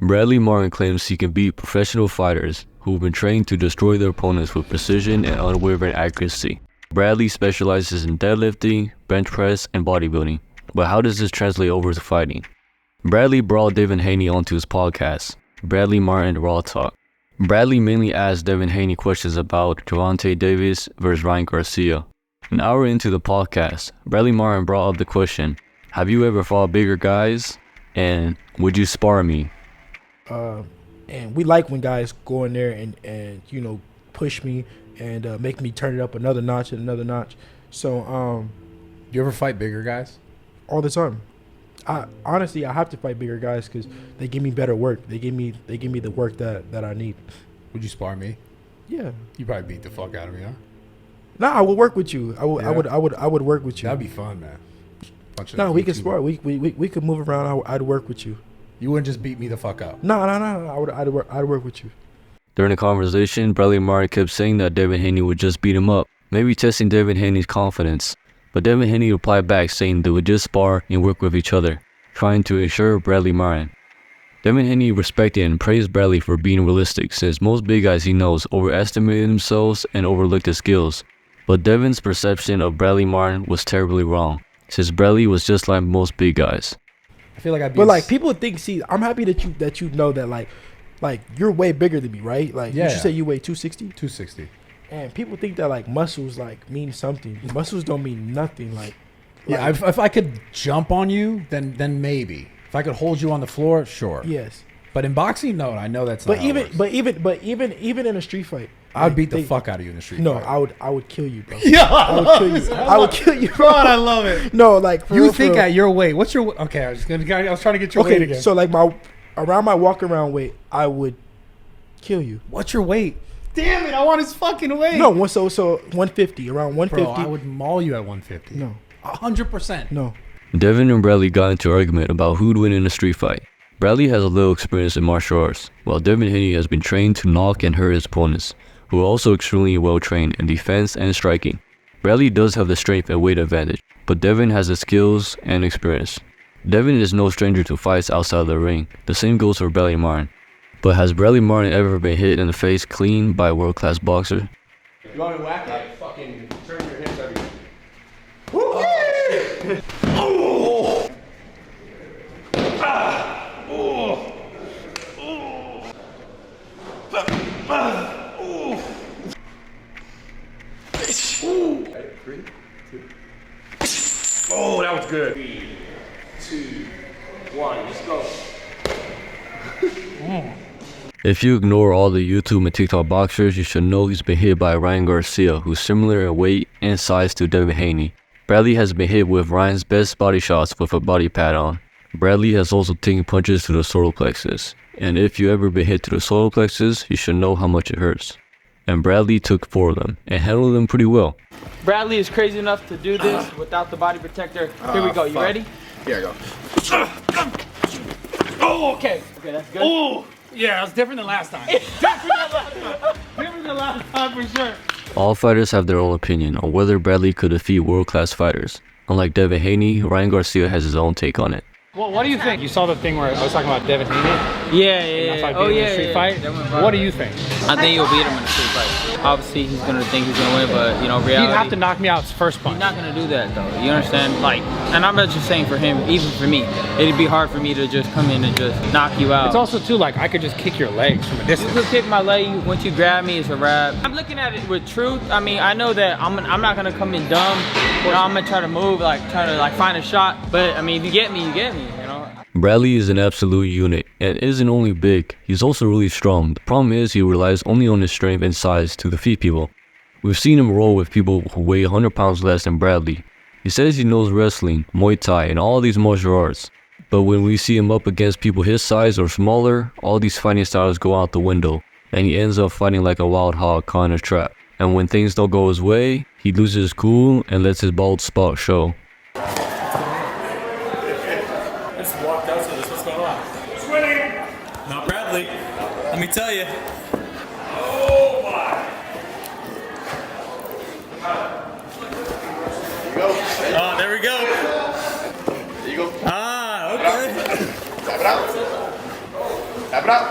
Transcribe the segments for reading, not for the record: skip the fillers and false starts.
Bradley Martyn claims he can beat professional fighters who have been trained to destroy their opponents with precision and unwavering accuracy. Bradley specializes in deadlifting, bench press, and bodybuilding. But how does this translate over to fighting? Bradley brought Devin Haney onto his podcast, Bradley Martyn Raw Talk. Bradley mainly asked Devin Haney questions about Gervonta Davis versus Ryan Garcia. An hour into the podcast, Bradley Martyn brought up the question, have you ever fought bigger guys? And would you spar me? And we like when guys go in there and you know, push me and make me turn it up another notch and another notch. So, you ever fight bigger guys? All the time. Honestly, I have to fight bigger guys because they give me better work. They give me the work that I need. Would you spar me? Yeah. You probably beat the fuck out of me, huh? No, I would work with you. I would work with you. That'd be fun, man. No, we could spar. We could move around. I'd work with you. You wouldn't just beat me the fuck up. No. I'd work with you. During the conversation, Bradley Martyn kept saying that Devin Haney would just beat him up, maybe testing Devin Haney's confidence. But Devin Haney replied back saying they would just spar and work with each other, trying to assure Bradley Martyn. Devin Haney respected and praised Bradley for being realistic, since most big guys he knows overestimated themselves and overlooked his skills. But Devin's perception of Bradley Martyn was terribly wrong, since Bradley was just like most big guys. I feel like I'd be. But like people think, see, I'm happy that you know that like you're way bigger than me, right? Like you should say you weigh 260. 260. And people think that like muscles like mean something. Muscles don't mean nothing. Like yeah, if I could jump on you, then maybe. If I could hold you on the floor, sure. Yes. But in boxing, no, I know that's not. But even in a street fight, I'd beat the fuck out of you in a street fight. No, I would kill you, bro. Yeah, I would kill you, bro. God, I love it. No, like for you real, think at your weight? What's your? Okay, I was trying to get your weight again. So like around my walk around weight, I would kill you. What's your weight? Damn it! I want his fucking weight. No, so 150, around 150. Bro, I would maul you at 150. No, 100%. No. Devin and Bradley got into an argument about who'd win in a street fight. Bradley has a little experience in martial arts, while Devin Haney has been trained to knock and hurt his opponents, who are also extremely well trained in defense and striking. Bradley does have the strength and weight advantage, but Devin has the skills and experience. Devin is no stranger to fights outside the ring. The same goes for Bradley Martyn. But has Bradley Martyn ever been hit in the face clean by a world-class boxer? If you want to whack it, fucking turn your hips everywhere. Oh! Ah! Oh! Oh! Ah! Oh! Right, 3, 2. Oh, that was good. 3, 2, 1. Let's go. If you ignore all the YouTube and TikTok boxers, you should know he's been hit by Ryan Garcia, who's similar in weight and size to Devin Haney. Bradley has been hit with Ryan's best body shots with a body pad on. Bradley has also taken punches to the solar plexus, and if you ever been hit to the solar plexus, you should know how much it hurts. And Bradley took 4 of them and handled them pretty well. Bradley is crazy enough to do this without the body protector. Here we go. You ready? Here I go. Oh, okay. Okay, that's good. Oh, yeah, it's different than last time. Different than last time for sure. All fighters have their own opinion on whether Bradley could defeat world-class fighters. Unlike Devin Haney, Ryan Garcia has his own take on it. Well, what do you think? You saw the thing where I was talking about Devin Haney? Yeah. Oh, yeah. Street fight. What do you think? I think you'll beat him in a street fight. Obviously, he's gonna think he's gonna win, but you know, reality. He'd have to knock me out his first punch. He's not gonna do that though. You understand? Like, and I'm not just saying for him. Even for me, it'd be hard for me to just come in and just knock you out. It's also too like I could just kick your legs from a distance. You could kick my leg. Once you grab me, it's a wrap. I'm looking at it with truth. I mean, I know that I'm not gonna come in dumb. You know, I'm gonna try to move, try to find a shot. But I mean, if you get me, you get me. You know. Bradley is an absolute unit and isn't only big, he's also really strong. The problem is he relies only on his strength and size to defeat people. We've seen him roll with people who weigh 100 pounds less than Bradley. He says he knows wrestling, Muay Thai, and all these martial arts. But when we see him up against people his size or smaller, all these fighting styles go out the window, and he ends up fighting like a wild hog caught in a trap. And when things don't go his way, he loses his cool and lets his bald spot show. Not Bradley, let me tell you. Oh my! Oh, there we go. There you go. Ah, okay. Tap it out. Tap it out.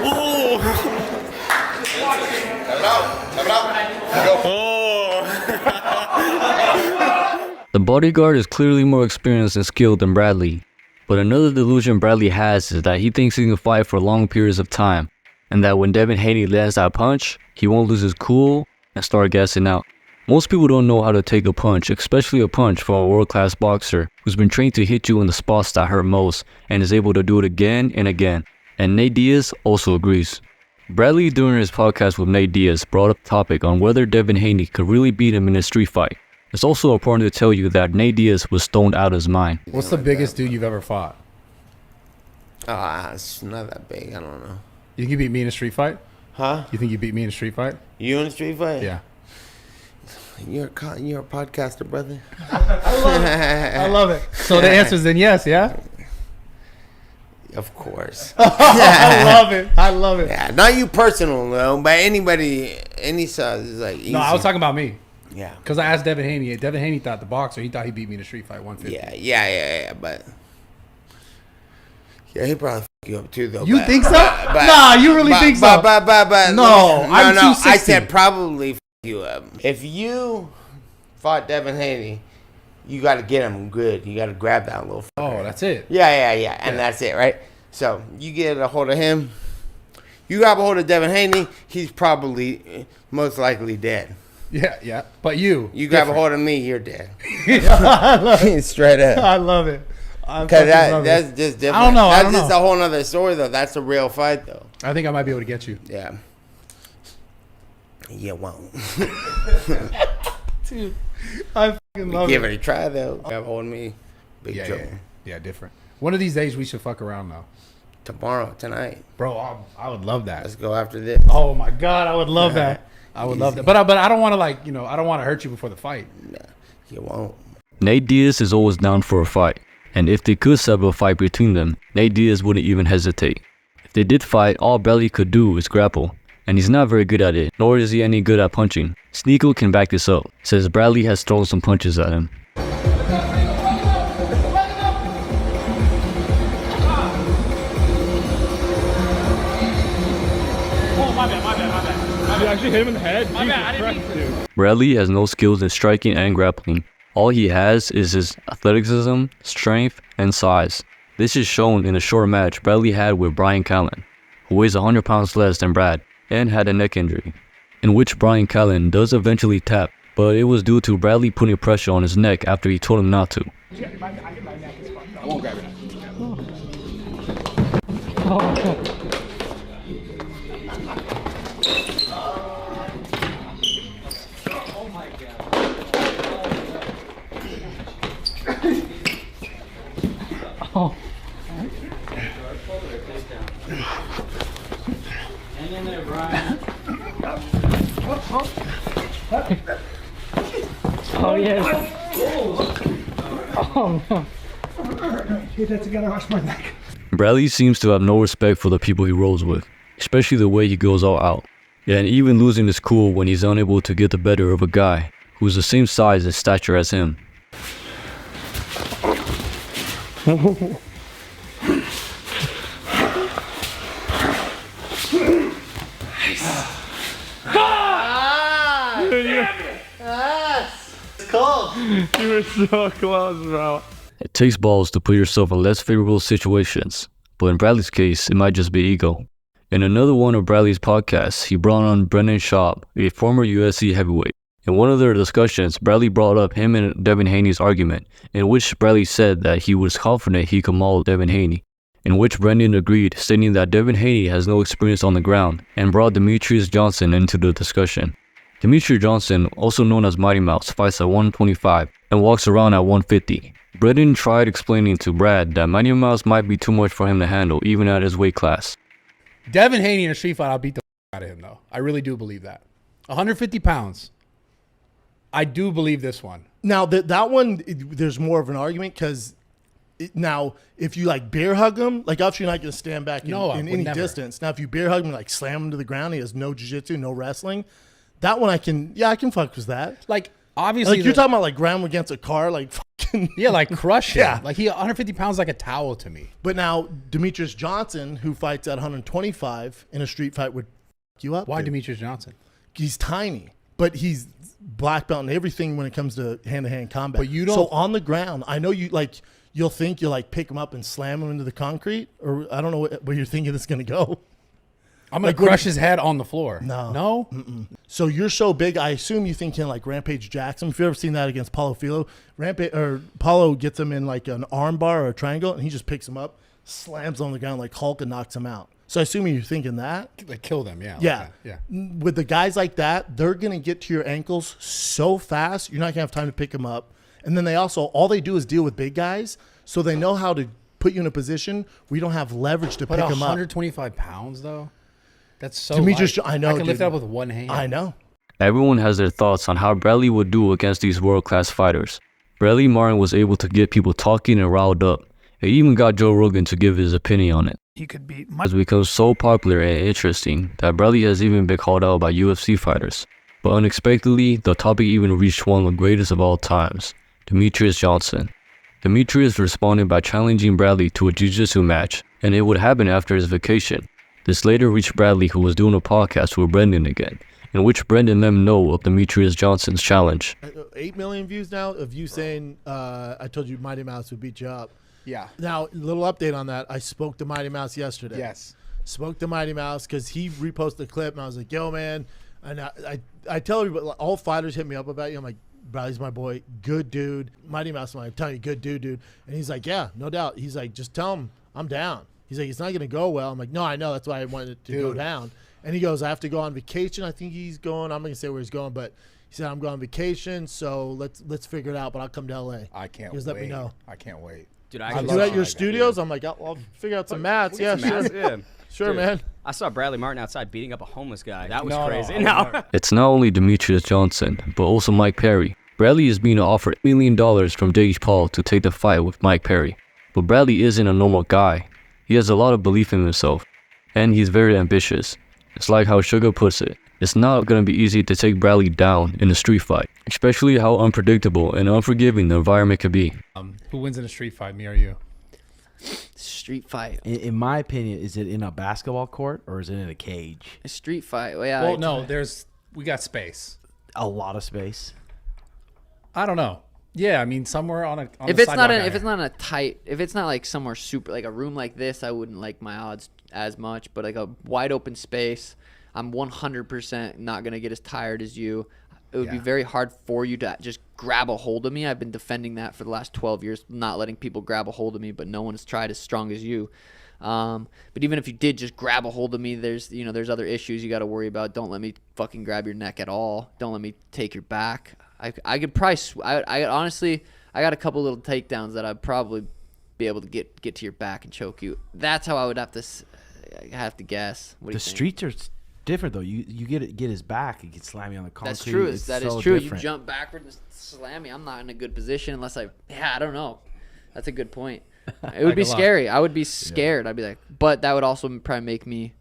Whoa. Tap it out. Tap it out. Go. The bodyguard is clearly more experienced and skilled than Bradley, but another delusion Bradley has is that he thinks he can fight for long periods of time, and that when Devin Haney lands that punch, he won't lose his cool and start gassing out. Most people don't know how to take a punch, especially a punch from a world-class boxer who's been trained to hit you in the spots that hurt most and is able to do it again and again. And Nate Diaz also agrees. Bradley, during his podcast with Nate Diaz, brought up the topic on whether Devin Haney could really beat him in a street fight. It's also important to tell you that Nate Diaz was stoned out of his mind. What's the biggest dude you've ever fought? It's not that big. I don't know. You think you beat me in a street fight? Huh? You think you beat me in a street fight? You in a street fight? Yeah. You're a podcaster, brother. I love it. So the answer is then yes, yeah? Of course. I love it. I love it. Yeah, not you personal though, but anybody, any size is like easy. No, I was talking about me. Yeah. Because I asked Devin Haney. Devin Haney thought the boxer, he thought he beat me in a street fight 150. Yeah, but yeah, he probably f you up too though. You but, think so? But, nah, you really think so? But no, I'm 260. I said probably f you up. If you fought Devin Haney, you got to get him good. You got to grab that little. Oh, that's it. Yeah, and that's it, right? So you get a hold of him. You grab a hold of Devin Haney, he's probably most likely dead. Yeah. But you grab a hold of me, you're dead. I love it. Straight up. I love it. Because that's just different. I don't know. That's just a whole nother story, though. That's a real fight, though. I think I might be able to get you. Yeah. You won't. Dude, I fucking love Give it. it a try, though. Grab a hold of me. Big trouble. Yeah, different. One of these days we should fuck around, though. Tomorrow, tonight. Bro, I would love that. Let's go after this. Oh, my God. I would love that. I would love that. But I don't want to, I don't want to hurt you before the fight. Nah, you won't. Nate Diaz is always down for a fight, and if they could settle a fight between them, Nate Diaz wouldn't even hesitate. If they did fight, all Bradley could do is grapple, and he's not very good at it, nor is he any good at punching. Sneeko can back this up, says Bradley has thrown some punches at him. My bad. You actually hit him in the head? My bad, I didn't mean to. Bradley has no skills in striking and grappling. All he has is his athleticism, strength, and size. This is shown in a short match Bradley had with Brian Callen, who weighs 100 pounds less than Brad and had a neck injury, in which Brian Callen does eventually tap, but it was due to Bradley putting pressure on his neck after he told him not to. I won't grab it. Hang in there, Brian. Oh, yes. Oh, no. Get that together, watch my neck. Bradley seems to have no respect for the people he rolls with, especially the way he goes all out, and even losing his cool when he's unable to get the better of a guy who's the same size and stature as him. You were so close, bro. It takes balls to put yourself in less favorable situations, but in Bradley's case, it might just be ego. In another one of Bradley's podcasts, he brought on Brendan Schaub, a former UFC heavyweight. In one of their discussions, Bradley brought up him and Devin Haney's argument, in which Bradley said that he was confident he could maul Devin Haney, in which Brendan agreed, stating that Devin Haney has no experience on the ground, and brought Demetrius Johnson into the discussion. Demetrius Johnson, also known as Mighty Mouse, fights at 125 and walks around at 150. Brendan tried explaining to Brad that Mighty Mouse might be too much for him to handle, even at his weight class. Devin Haney in a street fight, I'll beat the out of him, though. I really do believe that. 150 pounds. I do believe this one. Now, that one, there's more of an argument because now, if you like bear hug him, like obviously you're not going to stand back in any distance. Now, if you bear hug him, like slam him to the ground, he has no jiu-jitsu, no wrestling. That one I can fuck with that. Like, obviously. Like, you're talking about like ground against a car, like, fucking Yeah, like crush him. Yeah. Like 150 pounds like a towel to me. But now Demetrius Johnson, who fights at 125 in a street fight, would fuck you up. Why dude. Demetrius Johnson? He's tiny, but he's black belt in everything when it comes to hand-to-hand combat. But you don't. So on the ground, I know you like. You'll think you'll like pick him up and slam him into the concrete, or I don't know where you're thinking it's gonna go. I'm gonna crush his head on the floor. No. So you're so big, I assume you think him like Rampage Jackson. If you've ever seen that against Paulo Filo, Paulo gets him in like an arm bar or a triangle, and he just picks him up, slams on the ground like Hulk, and knocks him out. So I assume you're thinking that. Like kill them, yeah. Yeah. Like that, With the guys like that, they're gonna get to your ankles so fast, you're not gonna have time to pick them up. And then they also, all they do is deal with big guys, so they know how to put you in a position where you don't have leverage to pick them up. 125 pounds though. That's so Demetrius, light. I know, I can lift dude. it up with one hand. I know. Everyone has their thoughts on how Bradley would do against these world-class fighters. Bradley Martyn was able to get people talking and riled up. He even got Joe Rogan to give his opinion on it. He could beat It's become so popular and interesting that Bradley has even been called out by UFC fighters. But unexpectedly, the topic even reached one of the greatest of all times, Demetrius Johnson. Demetrius responded by challenging Bradley to a jiu-jitsu match, and it would happen after his vacation. This later reached Bradley, who was doing a podcast with Brendan again, in which Brendan let him know of Demetrius Johnson's challenge. 8 million views now of you saying, I told you Mighty Mouse would beat you up. Yeah. Now, little update on that. I spoke to Mighty Mouse yesterday. Yes. Spoke to Mighty Mouse because he reposted the clip, and I was like, yo, man. And I tell everybody, all fighters hit me up about you. I'm like, Bradley's my boy. Good dude. Mighty Mouse, I'm telling you, good dude. And he's like, yeah, no doubt. He's like, just tell him I'm down. He's like, it's not going to go well. I'm like, no, I know. That's why I wanted it to go down. And he goes, I have to go on vacation. I think he's going. I'm not going to say where he's going, but he said, I'm going on vacation, so let's figure it out, but I'll come to L.A. I can't wait. Just let me know. I can't wait. Dude, I do that at your studios? I'm like, I'll figure out some mats. Yeah, sure. Yeah. Sure, Dude, man. I saw Bradley Martyn outside beating up a homeless guy. That was No, crazy. no. It's not only Demetrius Johnson, but also Mike Perry. Bradley is being offered $1 million from Jake Paul to take the fight with Mike Perry. But Bradley isn't a normal guy. He has a lot of belief in himself, and he's very ambitious. It's like how Sugar puts it. It's not going to be easy to take Bradley down in a street fight, especially how unpredictable and unforgiving the environment could be. Who wins in a street fight, me or you? street fight. In my opinion, is it in a basketball court or is it in a cage? A street fight. Well, yeah. Well, no, we got space. A lot of space. I don't know. Yeah, I mean somewhere on a. If it's not a tight, if it's not like somewhere super like a room like this, I wouldn't like my odds as much. But like a wide open space, I'm 100% not gonna get as tired as you. It would be very hard for you to just grab a hold of me. I've been defending that for the last 12 years, not letting people grab a hold of me, but no one has tried as strong as you. But even if you did just grab a hold of me, there's other issues you got to worry about. Don't let me fucking grab your neck at all. Don't let me take your back. I could probably, I honestly, I got a couple little takedowns that I'd probably be able to get to your back and choke you. That's how I would have to guess. What do you think? The streets are different though. You get his back, he can slam you on the concrete. That's true. It's that so is true. different. You jump backward and slam me. I'm not in a good position unless I don't know. That's a good point. It would be scary. I would be scared. I'd be like, but that would also probably make me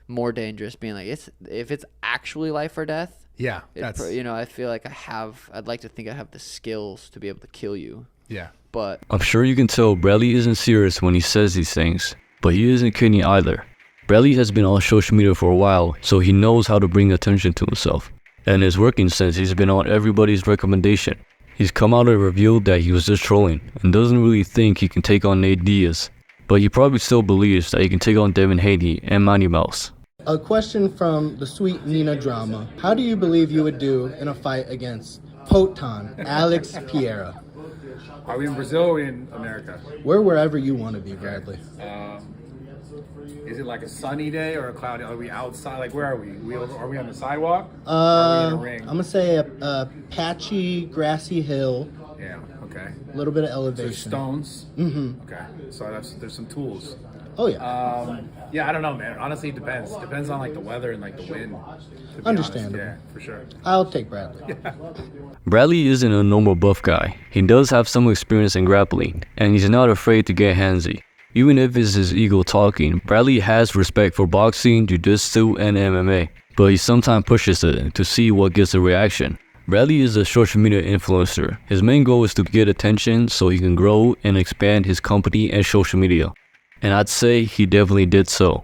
more dangerous. Being like, if it's actually life or death. Yeah, I feel like I'd like to think I have the skills to be able to kill you. Yeah. But I'm sure you can tell Bradley isn't serious when he says these things, but he isn't kidding either. Bradley has been on social media for a while, so he knows how to bring attention to himself. And it's working since he's been on everybody's recommendation. He's come out and revealed that he was just trolling and doesn't really think he can take on Nate Diaz. But he probably still believes that he can take on Devin Haney and Mighty Mouse. A question from the sweet Nina Drama. How do you believe you would do in a fight against Potan, Alex Pereira? Are we in Brazil or are we in America? We're wherever you want to be, Bradley. Is it like a sunny day or a cloudy? Are we outside? Like, where are we? Are we on the sidewalk? Or are we in a ring? I'm going to say a patchy, grassy hill. Yeah, okay. A little bit of So elevation. stones? Mm-hmm. Okay, so there's some tools. Oh, yeah. Yeah, I don't know, man. Honestly, it depends. Depends on, like, the weather and, like, the wind. Understandable. Yeah, for sure. I'll take Bradley. Bradley isn't a normal buff guy. He does have some experience in grappling, and he's not afraid to get handsy. Even if it's his ego talking, Bradley has respect for boxing, jiu-jitsu, and MMA, but he sometimes pushes it to see what gets a reaction. Bradley is a social media influencer. His main goal is to get attention so he can grow and expand his company and social media. And I'd say he definitely did so.